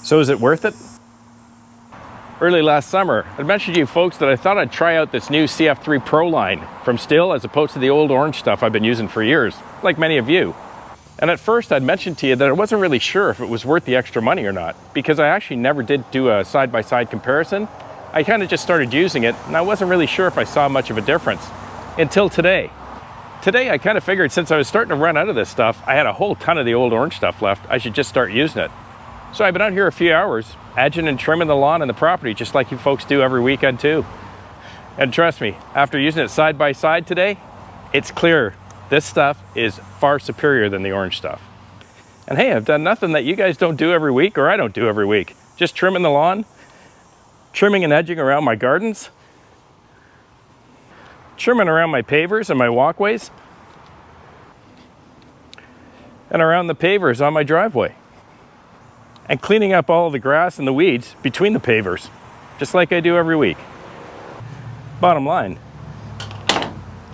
So is it worth it? Early last summer, I mentioned to you folks that I thought I'd try out this new CF3 Pro line from STIHL as opposed to the old orange stuff I've been using for years, like many of you. And at first I'd mentioned to you that I wasn't really sure if it was worth the extra money or not, because I actually never did do a side-by-side comparison. I kind of just started using it, and I wasn't really sure if I saw much of a difference until today. Today I kind of figured since I was starting to run out of this stuff, I had a whole ton of the old orange stuff left, I should just start using it. So I've been out here a few hours, edging and trimming the lawn and the property just like you folks do every weekend too. And trust me, after using it side by side today, it's clear this stuff is far superior than the orange stuff. And hey, I've done nothing that you guys don't do every week or I don't do every week. Just trimming the lawn, trimming and edging around my gardens, trimming around my pavers and my walkways, and around the pavers on my driveway. And cleaning up all of the grass and the weeds between the pavers, just like I do every week. Bottom line,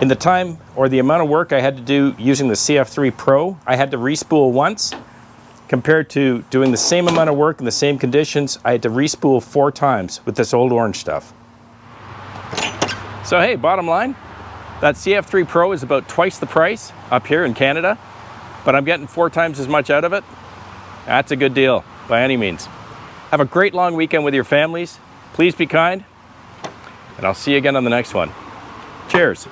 in the time or the amount of work I had to do using the CF3 Pro, I had to respool once, compared to doing the same amount of work in the same conditions, I had to respool 4 times with this old orange stuff. So hey, bottom line, that CF3 Pro is about twice the price up here in Canada, but I'm getting 4 times as much out of it. That's a good deal. By any means. Have a great long weekend with your families. Please be kind, and I'll see you again on the next one. Cheers.